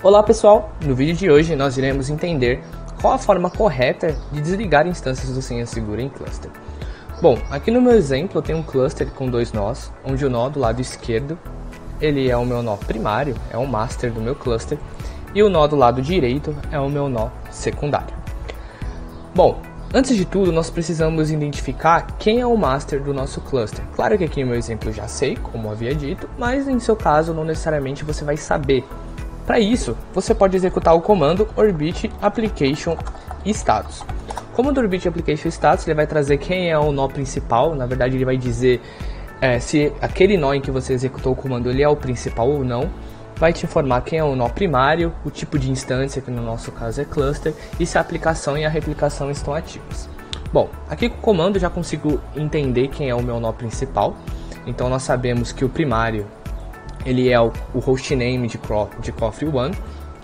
Olá pessoal, no vídeo de hoje nós iremos entender qual a forma correta de desligar instâncias do senha segura em cluster. Bom, aqui no meu exemplo eu tenho um cluster com dois nós, onde o nó do lado esquerdo ele é o meu nó primário, é o master do meu cluster, e o nó do lado direito é o meu nó secundário. Bom, antes de tudo nós precisamos identificar quem é o master do nosso cluster. Claro que aqui no meu exemplo eu já sei, como havia dito, mas em seu caso não necessariamente você vai saber. Para isso, você pode executar o comando orbit application status. O comando orbit application status ele vai trazer quem é o nó principal. Na verdade, ele vai dizer se aquele nó em que você executou o comando ele é o principal ou não. Vai te informar quem é o nó primário, o tipo de instância, que no nosso caso é cluster, e se a aplicação e a replicação estão ativas. Bom, aqui com o comando eu já consigo entender quem é o meu nó principal. Então nós sabemos que o primário ele é o hostname de Cofre1,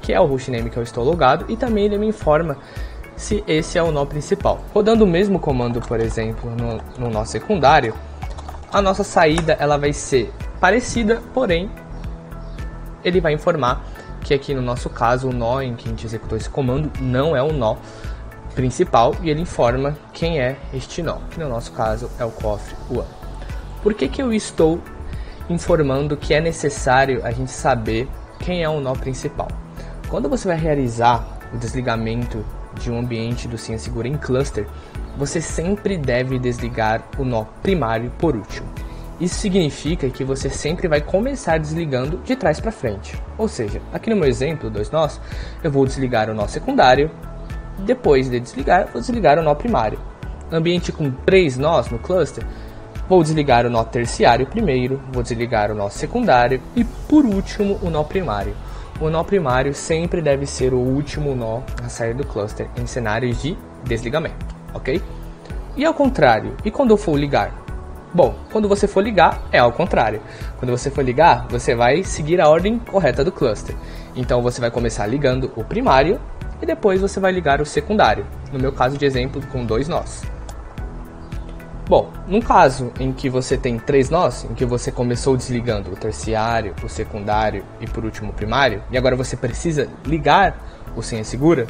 que é o hostname que eu estou logado, e também ele me informa se esse é o nó principal. Rodando o mesmo comando, por exemplo, no nó secundário, a nossa saída ela vai ser parecida, porém ele vai informar que aqui no nosso caso o nó em que a gente executou esse comando não é o nó principal, e ele informa quem é este nó, que no nosso caso é o Cofre1. Por que eu estou informando que é necessário a gente saber quem é o nó principal? Quando você vai realizar o desligamento de um ambiente do senha segura em cluster, você sempre deve desligar o nó primário por último. Isso significa que você sempre vai começar desligando de trás para frente. Ou seja, aqui no meu exemplo, dois nós, eu vou desligar o nó secundário, depois de desligar, vou desligar o nó primário. Ambiente com 3 nós no cluster, vou desligar o nó terciário primeiro, vou desligar o nó secundário e por último o nó primário. O nó primário sempre deve ser o último nó a sair do cluster em cenários de desligamento, ok? E ao contrário, e quando eu for ligar? Bom, quando você for ligar é ao contrário. Quando você for ligar, você vai seguir a ordem correta do cluster. Então você vai começar ligando o primário e depois você vai ligar o secundário. No meu caso de exemplo, com 2 nós. Bom, num caso em que você tem 3 nós, em que você começou desligando o terciário, o secundário e por último o primário, e agora você precisa ligar o senha segura,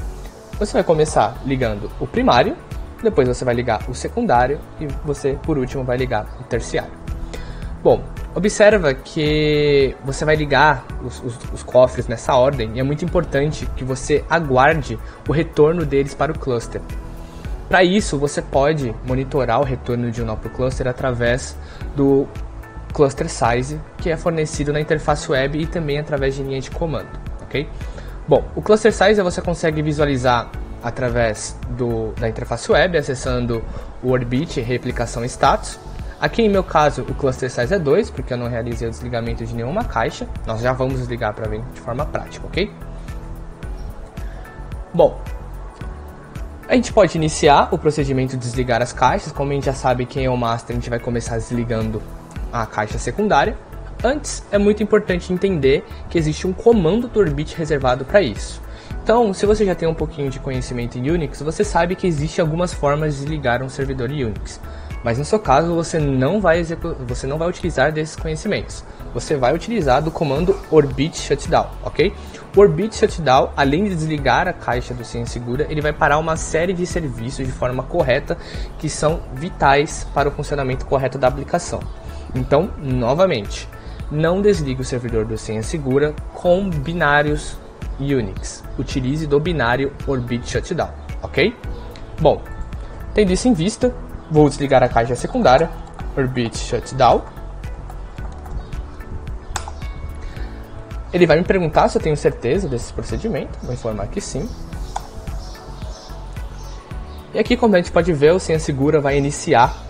você vai começar ligando o primário, depois você vai ligar o secundário e você por último vai ligar o terciário. Bom, observa que você vai ligar os cofres nessa ordem e é muito importante que você aguarde o retorno deles para o cluster. Para isso, você pode monitorar o retorno de um nó para o cluster através do cluster size, que é fornecido na interface web e também através de linha de comando, ok? Bom, o cluster size você consegue visualizar através da interface web, acessando o orbit replicação status. Aqui em meu caso, o cluster size é 2, porque eu não realizei o desligamento de nenhuma caixa. Nós já vamos desligar para ver de forma prática, ok? Bom, a gente pode iniciar o procedimento de desligar as caixas. Como a gente já sabe quem é o master, a gente vai começar desligando a caixa secundária. Antes, é muito importante entender que existe um comando do orbit reservado para isso. Então, se você já tem um pouquinho de conhecimento em Unix, você sabe que existem algumas formas de desligar um servidor Unix. Mas no seu caso, você não vai utilizar desses conhecimentos. Você vai utilizar do comando orbit shutdown, ok? O orbit shutdown, além de desligar a caixa do senha segura, ele vai parar uma série de serviços de forma correta que são vitais para o funcionamento correto da aplicação. Então, novamente, não desligue o servidor do senha segura com binários Unix. Utilize do binário orbit shutdown, ok? Bom, tendo isso em vista, vou desligar a caixa secundária, orbit shutdown. Ele vai me perguntar se eu tenho certeza desse procedimento, vou informar que sim. E aqui, como a gente pode ver, o senha segura vai iniciar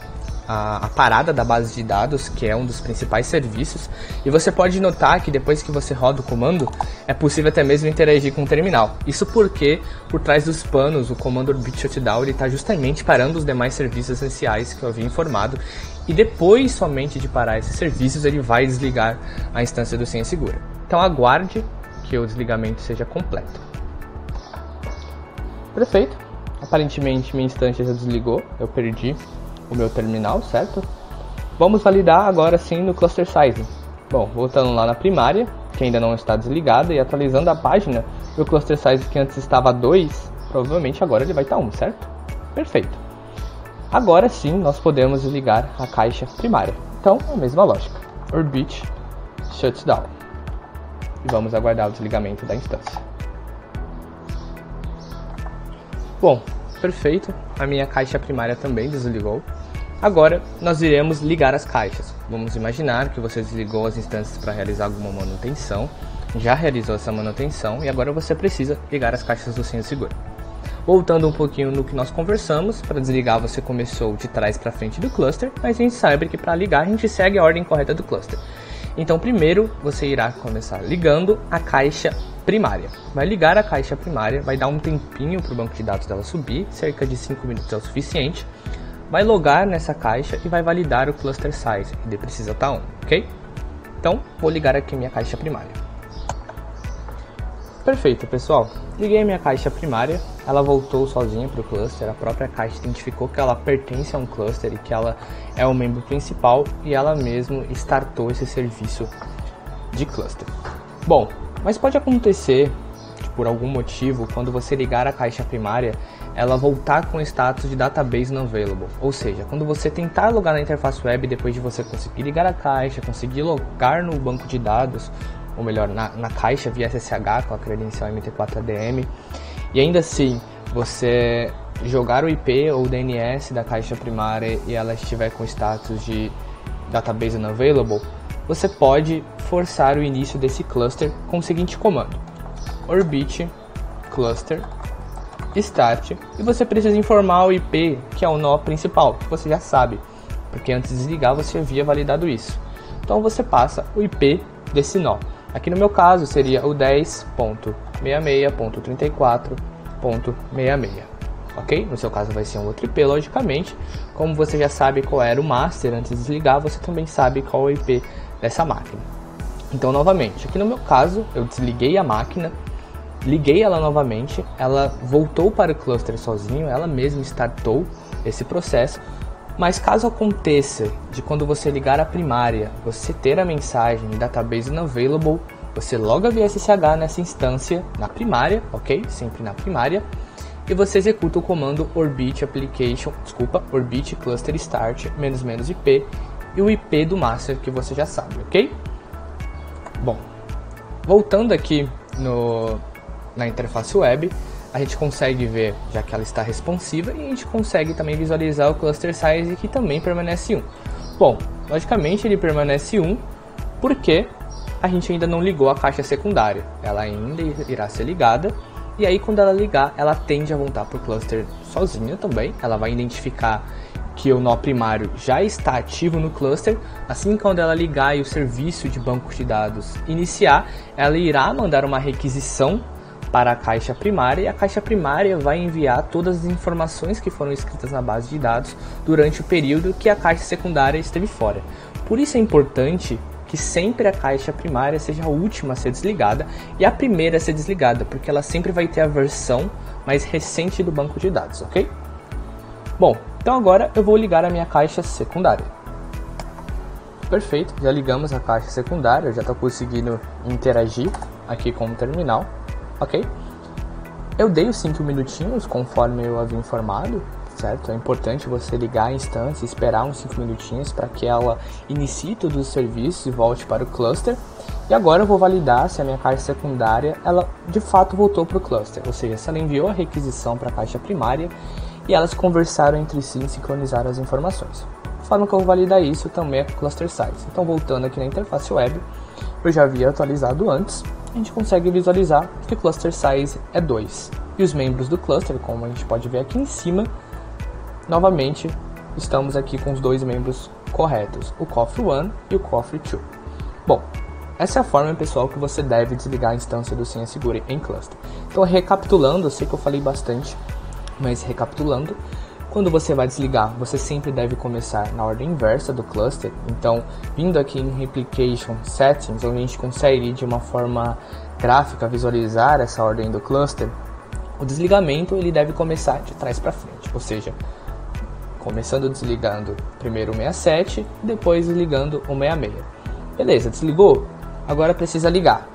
a parada da base de dados, que é um dos principais serviços, e você pode notar que depois que você roda o comando, é possível até mesmo interagir com o terminal. Isso porque, por trás dos panos, o comando orbit shutdown está justamente parando os demais serviços essenciais que eu havia informado, e depois somente de parar esses serviços, ele vai desligar a instância do senha segura. Então aguarde que o desligamento seja completo. Perfeito. Aparentemente minha instância já desligou, eu perdi o meu terminal, certo? Vamos validar agora sim no cluster size. Bom, voltando lá na primária, que ainda não está desligada, e atualizando a página, o cluster size que antes estava 2, provavelmente agora ele vai estar 1, certo? Perfeito. Agora sim nós podemos desligar a caixa primária. Então, a mesma lógica. Orbit Shutdown. E vamos aguardar o desligamento da instância. Bom, perfeito. A minha caixa primária também desligou. Agora, nós iremos ligar as caixas. Vamos imaginar que você desligou as instâncias para realizar alguma manutenção. Já realizou essa manutenção e agora você precisa ligar as caixas do Senha Segura. Voltando um pouquinho no que nós conversamos, para desligar você começou de trás para frente do cluster, mas a gente sabe que para ligar a gente segue a ordem correta do cluster. Então primeiro você irá começar ligando a caixa primária. Vai ligar a caixa primária, vai dar um tempinho para o banco de dados dela subir, cerca de 5 minutos é o suficiente. Vai logar nessa caixa e vai validar o cluster size, ele precisa estar 1, ok? Então vou ligar aqui minha caixa primária. Perfeito, pessoal. Liguei minha caixa primária, ela voltou sozinha para o cluster, a própria caixa identificou que ela pertence a um cluster e que ela é o membro principal e ela mesmo startou esse serviço de cluster. Bom, mas pode acontecer que por algum motivo, quando você ligar a caixa primária, ela voltar com o status de database not available, ou seja, quando você tentar logar na interface web depois de você conseguir ligar a caixa, conseguir logar no banco de dados, ou melhor, na caixa via SSH com a credencial MT4ADM, e ainda assim você jogar o IP ou o DNS da caixa primária e ela estiver com status de database unavailable, você pode forçar o início desse cluster com o seguinte comando: orbit cluster start, e você precisa informar o IP, que é o nó principal, que você já sabe, porque antes de desligar você havia validado isso. Então você passa o IP desse nó. Aqui no meu caso seria o 10.66.34.66, ok? No seu caso vai ser um outro IP, logicamente. Como você já sabe qual era o master antes de desligar, você também sabe qual é o IP dessa máquina. Então, novamente, aqui no meu caso, eu desliguei a máquina, liguei ela novamente, ela voltou para o cluster sozinho, ela mesma startou esse processo. Mas caso aconteça de quando você ligar a primária, você ter a mensagem database unavailable, você loga via SSH nessa instância, na primária, ok? Sempre na primária. E você executa o comando orbit cluster start --IP e o IP do master que você já sabe, ok? Bom, voltando aqui na interface web, a gente consegue ver, já que ela está responsiva, e a gente consegue também visualizar o cluster size, que também permanece 1. Bom, logicamente ele permanece 1 porque a gente ainda não ligou a caixa secundária. Ela ainda irá ser ligada, e aí quando ela ligar, ela tende a voltar para o cluster sozinha também. Ela vai identificar que o nó primário já está ativo no cluster. Assim, quando ela ligar e o serviço de banco de dados iniciar, ela irá mandar uma requisição para a caixa primária, e a caixa primária vai enviar todas as informações que foram escritas na base de dados durante o período que a caixa secundária esteve fora. Por isso é importante que sempre a caixa primária seja a última a ser desligada e a primeira a ser desligada, porque ela sempre vai ter a versão mais recente do banco de dados, ok? Bom, então agora eu vou ligar a minha caixa secundária. Perfeito, já ligamos a caixa secundária, eu já estou conseguindo interagir aqui com o terminal. Ok? Eu dei os 5 minutinhos conforme eu havia informado, certo? É importante você ligar a instância e esperar uns 5 minutinhos para que ela inicie todos os serviços e volte para o cluster. E agora eu vou validar se a minha caixa secundária ela de fato voltou para o cluster, ou seja, se ela enviou a requisição para a caixa primária e elas conversaram entre si e sincronizaram as informações. A forma que eu vou validar isso também é com o cluster size. Então, voltando aqui na interface web, eu já havia atualizado antes. A gente consegue visualizar que o cluster size é 2. E os membros do cluster, como a gente pode ver aqui em cima, novamente estamos aqui com os dois membros corretos, o Cofre1 e o Cofre2. Bom, essa é a forma, pessoal, que você deve desligar a instância do Senha Segura em cluster. Então, recapitulando, eu sei que eu falei bastante, mas recapitulando, quando você vai desligar, você sempre deve começar na ordem inversa do cluster. Então, vindo aqui em Replication Settings, onde a gente consegue de uma forma gráfica visualizar essa ordem do cluster, O desligamento ele deve começar de trás para frente, ou seja, começando desligando primeiro o 67 e depois desligando o 66. Beleza, desligou? Agora precisa ligar.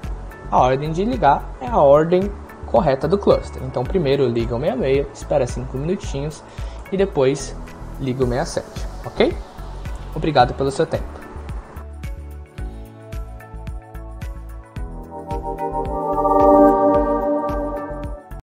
A ordem de ligar é a ordem correta do cluster. Então primeiro liga o 66, espera 5 minutinhos e depois liga o 67, ok? Obrigado pelo seu tempo.